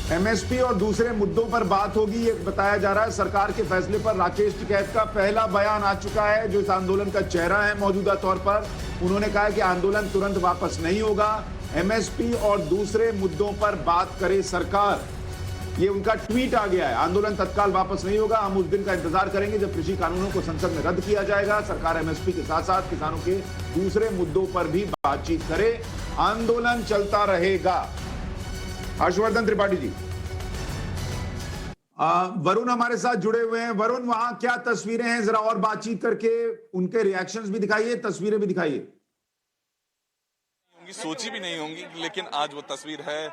MSP और दूसरे मुद्दों पर बात होगी, ये बताया जा रहा है। सरकार के फैसले पर राकेश टिकैत का पहला बयान आ चुका है, जो इस आंदोलन का चेहरा है मौजूदा तौर पर। उन्होंने कहा कि आंदोलन तुरंत वापस नहीं होगा, एमएसपी और दूसरे मुद्दों पर बात करे सरकार। ये उनका ट्वीट आ गया है। आंदोलन तत्काल वापस नहीं होगा, हम उस दिन का इंतजार करेंगे जब कृषि कानूनों को संसद में रद्द किया जाएगा। सरकार एमएसपी के साथ साथ किसानों के दूसरे मुद्दों पर भी बातचीत करे, आंदोलन चलता रहेगा। हर्षवर्धन त्रिपाठी जी, वरुण हमारे साथ जुड़े हुए हैं। वरुण, वहां क्या तस्वीरें हैं, जरा और बातचीत करके उनके रिएक्शंस भी दिखाइए, तस्वीरें भी दिखाइए। सोची भी नहीं होंगी, लेकिन आज वो तस्वीर है।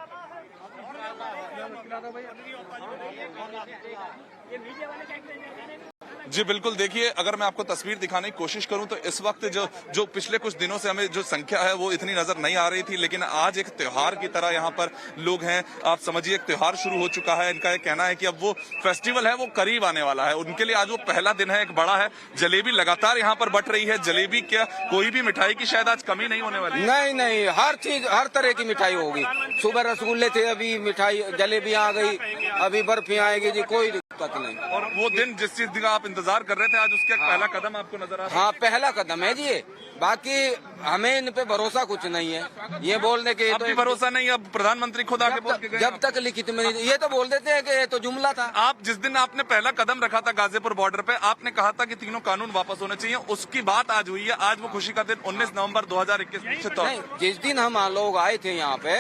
जी बिल्कुल, देखिए, अगर मैं आपको तस्वीर दिखाने की कोशिश करूं तो इस वक्त जो पिछले कुछ दिनों से हमें जो संख्या है वो इतनी नजर नहीं आ रही थी, लेकिन आज एक त्योहार की तरह यहाँ पर लोग हैं। आप समझिए, एक त्योहार शुरू हो चुका है। इनका ये कहना है कि अब वो फेस्टिवल है वो करीब आने वाला है। उनके लिए आज वो पहला दिन है, एक बड़ा है। जलेबी लगातार यहाँ पर बट रही है। जलेबी क्या, कोई भी मिठाई की शायद आज कमी नहीं होने वाली। नहीं, हर चीज, हर तरह की मिठाई होगी। सुबह रसगुल्ले थे, अभी मिठाई जलेबी आ गई, अभी बर्फी आएगी जी, कोई दिक्कत नहीं। और वो दिन जिस चीज का आप इंतजार कर रहे थे, आज उसका पहला कदम आपको नजर आ रहा है। हाँ, पहला कदम है जी। बाकी हमें इन पे भरोसा कुछ नहीं है। ये बोलने के अब भी भरोसा नहीं। अब प्रधानमंत्री खुद आके बोल के गए। जब तक लिखित में नहीं, ये तो बोल देते हैं कि ये तो जुमला था। आप जिस दिन आपने पहला कदम रखा था गाजीपुर बॉर्डर पे, आपने कहा था कि तीनों कानून वापस होने चाहिए। उसकी बात आज हुई है। आज वो खुशी का दिन 19 नवंबर 2021 नहीं, जिस दिन हम लोग आए थे यहाँ पे,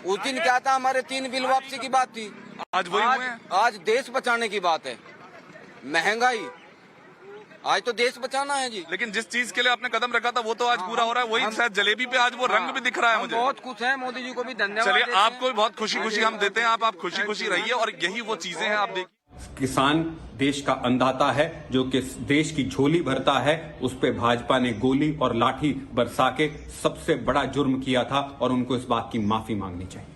उस दिन क्या था, हमारे 3 बिल वापसी की बात थी। आज वही हुए हैं। आज देश बचाने की बात है। महंगाई, आज तो देश बचाना है जी। लेकिन जिस चीज के लिए आपने कदम रखा था वो तो आज पूरा हो रहा है। वही शायद जलेबी पे आज वो रंग भी दिख रहा है मुझे। बहुत खुश है, मोदी जी को भी धन्यवाद। चलिए, आपको भी बहुत खुशी हम देते हैं। आप खुशी रहिए। और यही वो चीजें हैं, आप देखिए। किसान देश का अन्नदाता है, जो कि देश की झोली भरता है। उस पे भाजपा ने गोली और लाठी बरसा के सबसे बड़ा जुर्म किया था और उनको इस बात की माफी मांगनी चाहिए।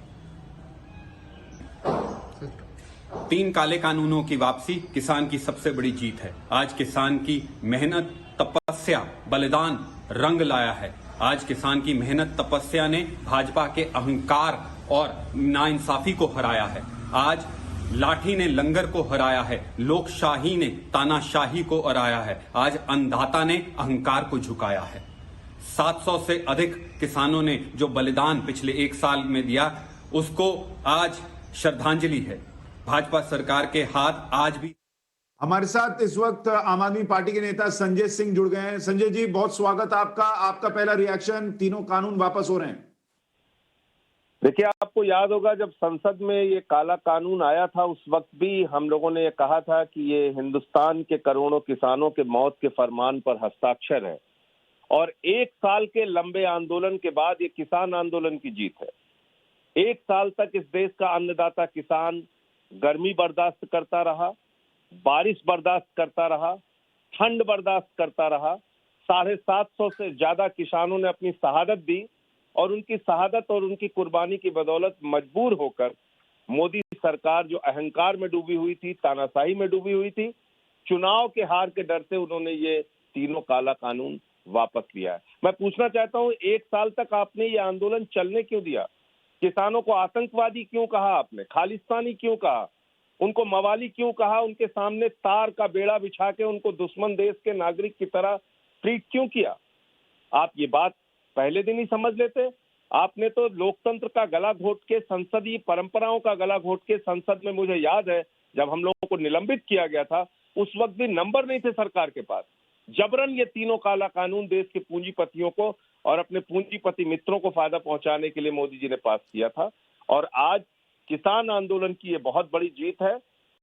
3 काले कानूनों की वापसी किसान की सबसे बड़ी जीत है। आज किसान की मेहनत, तपस्या, बलिदान रंग लाया है। आज किसान की मेहनत, तपस्या ने भाजपा के अहंकार और नाइंसाफी को हराया है। आज लाठी ने लंगर को हराया है, लोकशाही ने तानाशाही को हराया है। आज अन्नदाता ने अहंकार को झुकाया है। 700 से अधिक किसानों ने जो बलिदान पिछले 1 साल में दिया, उसको आज श्रद्धांजलि है। भाजपा सरकार के हाथ आज भी। हमारे साथ इस वक्त आम आदमी पार्टी के नेता संजय सिंह जुड़ गए हैं। संजय जी, बहुत स्वागत आपका। आपका पहला रिएक्शन, तीनों कानून वापस हो रहे हैं। देखिए, आपको याद होगा जब संसद में ये काला कानून आया था, उस वक्त भी हम लोगों ने ये कहा था कि ये हिंदुस्तान के करोड़ों किसानों के मौत के फरमान पर हस्ताक्षर है। और 1 साल के लंबे आंदोलन के बाद ये किसान आंदोलन की जीत है। 1 साल तक इस देश का अन्नदाता किसान गर्मी बर्दाश्त करता रहा, बारिश बर्दाश्त करता रहा, ठंड बर्दाश्त करता रहा। 750 से ज्यादा किसानों ने अपनी शहादत दी और उनकी शहादत और उनकी कुर्बानी की बदौलत मजबूर होकर मोदी सरकार, जो अहंकार में डूबी हुई थी, तानाशाही में डूबी हुई थी, चुनाव के हार के डर से उन्होंने ये तीनों काला कानून वापस लिया है। मैं पूछना चाहता हूँ, 1 साल तक आपने ये आंदोलन चलने क्यों दिया? किसानों को आतंकवादी क्यों कहा आपने? खालिस्तानी क्यों कहा? उनको मवाली क्यों कहा? उनके सामने तार का बेड़ा बिछा के उनको दुश्मन देश के नागरिक की तरह ट्रीट क्यों किया? आप ये बात पहले दिन ही समझ लेते। आपने तो लोकतंत्र का गला घोट के, संसदीय परंपराओं का गला घोट के, संसद में मुझे याद है जब हम लोगों को निलंबित किया गया था, उस वक्त भी नंबर नहीं थे सरकार के पास। जबरन ये तीनों काला कानून देश के पूंजीपतियों को और अपने पूंजीपति मित्रों को फायदा पहुंचाने के लिए मोदी जी ने पास किया था। और आज किसान आंदोलन की ये बहुत बड़ी जीत है।